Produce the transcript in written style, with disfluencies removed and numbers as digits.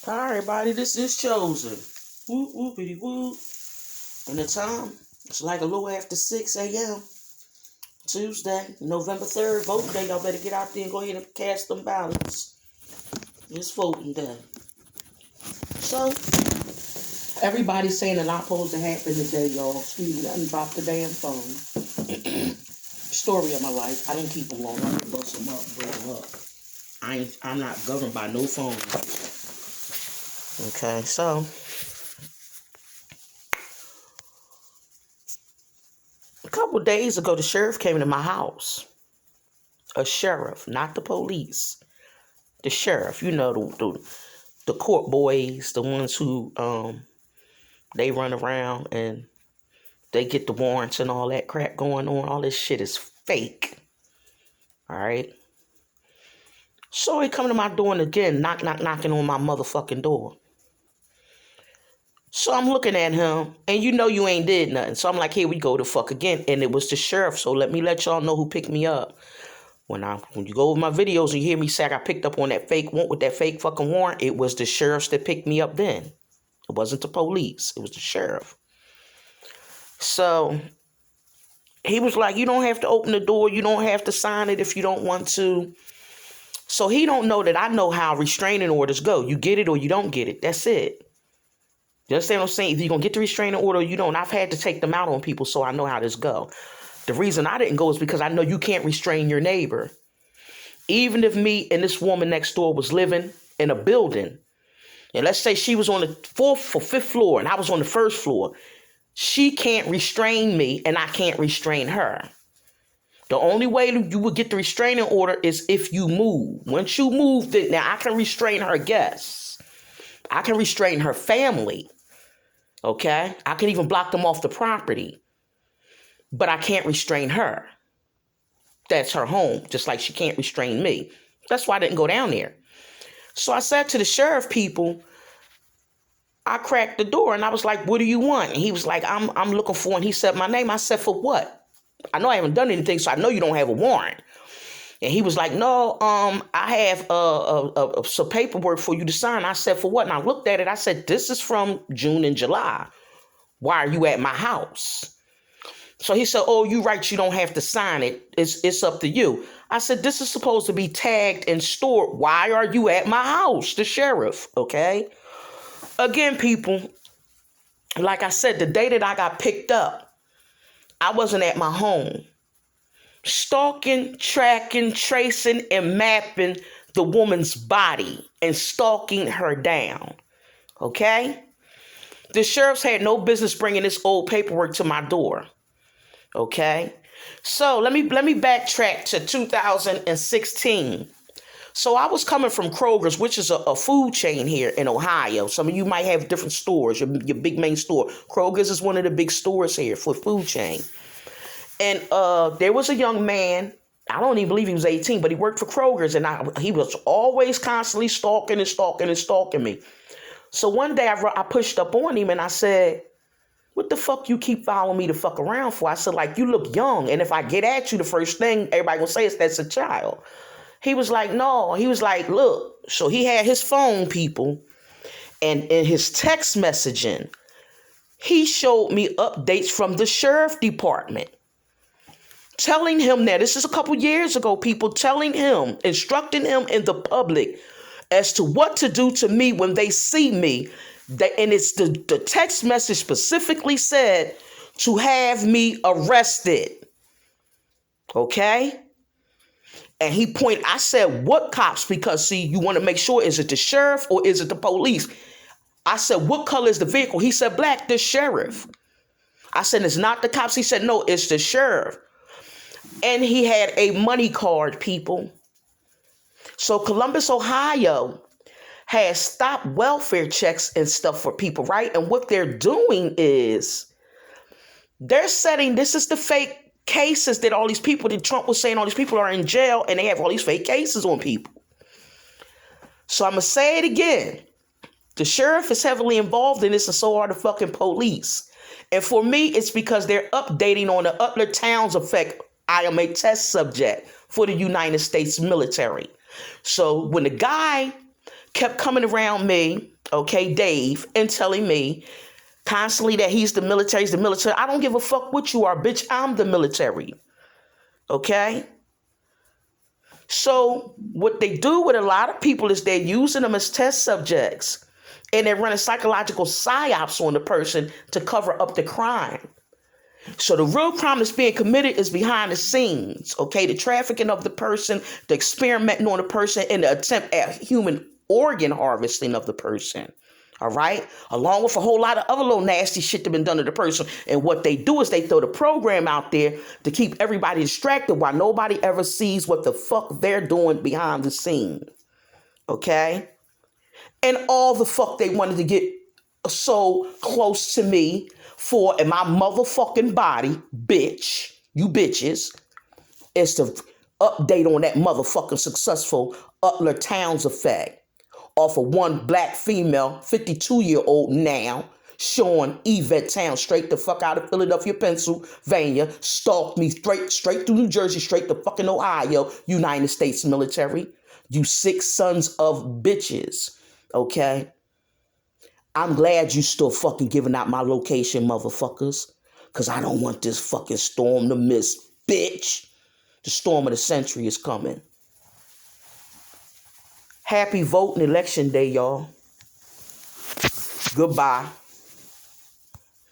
Hi everybody, this is Chosen. Whoop whoopity whoop. And the time, it's like a little after 6 a.m. Tuesday, November 3rd, voting day. Y'all better get out there and go ahead and cast them ballots. It's voting day. So, everybody's saying a lot supposed to happen today, y'all. Excuse me, I done dropped the damn phone. Story of my life. I don't keep them long. I'm gonna bust them up, break them up. I'm not governed by no phone. Okay, so a couple days ago, the sheriff came to my house. A sheriff, not the police. The sheriff, you know, the court boys, the ones who they run around and they get the warrants and all that crap going on. All this shit is fake. All right. So he come to my door and again, knocking on my motherfucking door. So I'm looking at him, and you know you ain't did nothing. So I'm like, here we go, the fuck again. And it was the sheriff. So let y'all know who picked me up. When you go over my videos and you hear me say I picked up on that fake warrant with that fake fucking warrant, it was the sheriffs that picked me up then. It wasn't the police. It was the sheriff. So he was like, you don't have to open the door. You don't have to sign it if you don't want to. So he don't know that I know how restraining orders go. You get it or you don't get it. That's it. You understand what I'm saying? If you're going to get the restraining order or you don't. I've had to take them out on people, so I know how this go. The reason I didn't go is because I know you can't restrain your neighbor. Even if me and this woman next door was living in a building, and let's say she was on the 4th or 5th floor and I was on the 1st floor, she can't restrain me and I can't restrain her. The only way you would get the restraining order is if you move. Once you move, then now I can restrain her guests. I can restrain her family. Okay? I can even block them off the property. But I can't restrain her. That's her home, just like she can't restrain me. That's why I didn't go down there. So I said to the sheriff people, I cracked the door and I was like, what do you want? And he was like, I'm looking for, and he said my name. I said, for what? I know I haven't done anything, so I know you don't have a warrant. And he was like, no, I have some paperwork for you to sign. I said, for what? And I looked at it. I said, this is from June and July. Why are you at my house? So he said, oh, you right, you don't have to sign it. It's up to you. I said, this is supposed to be tagged and stored. Why are you at my house? The sheriff, okay? Again, people, like I said, the day that I got picked up, I wasn't at my home. Stalking, tracking, tracing, and mapping the woman's body and stalking her down, okay? The sheriffs had no business bringing this old paperwork to my door. Okay, so let me backtrack to 2016. So I was coming from Kroger's, which is a food chain here in Ohio. Some of you might have different stores, your big main store. Kroger's is one of the big stores here for food chain. And there was a young man, I don't even believe he was 18, but he worked for Kroger's, and he was always constantly stalking me. So one day I pushed up on him and I said, what the fuck you keep following me to fuck around for? I said, like, you look young. And if I get at you, the first thing everybody gonna say is that's a child. He was like, no. He was like, look. So he had his phone, people. And in his text messaging, he showed me updates from the sheriff department. Telling him that, this is a couple years ago, people, telling him, instructing him in the public as to what to do to me when they see me. And it's the text message specifically said to have me arrested. Okay? And I said, what cops? Because, see, you want to make sure, is it the sheriff or is it the police? I said, what color is the vehicle? He said, black, the sheriff. I said, it's not the cops. He said, no, it's the sheriff. And he had a money card, people. So Columbus, Ohio has stopped welfare checks and stuff for people, right? And what they're doing is they're setting, this is the fake cases that all these people, that Trump was saying all these people are in jail and they have all these fake cases on people. So I'm going to say it again. The sheriff is heavily involved in this and so are the fucking police. And for me, it's because they're updating on the Utler Towns effect. I am a test subject for the United States military. So when the guy kept coming around me, okay, Dave, and telling me constantly that he's the military, he's the military. I don't give a fuck what you are, bitch. I'm the military. Okay? So what they do with a lot of people is they're using them as test subjects. And they're running psychological psyops on the person to cover up the crime. So the real crime that's being committed is behind the scenes, okay? The trafficking of the person, the experimenting on the person, and the attempt at human organ harvesting of the person, all right? Along with a whole lot of other little nasty shit that been done to the person. And what they do is they throw the program out there to keep everybody distracted while nobody ever sees what the fuck they're doing behind the scenes, okay? And all the fuck they wanted to get so close to me for in my motherfucking body, bitch, you bitches, is to update on that motherfucking successful Utler Towns effect off of one black female, 52-year-old now, showing Yvette Town straight the fuck out of Philadelphia, Pennsylvania, stalked me straight through New Jersey, straight to fucking Ohio, United States military. You sick sons of bitches, okay? I'm glad you still fucking giving out my location, motherfuckers. Because I don't want this fucking storm to miss, bitch. The storm of the century is coming. Happy voting election day, y'all. Goodbye.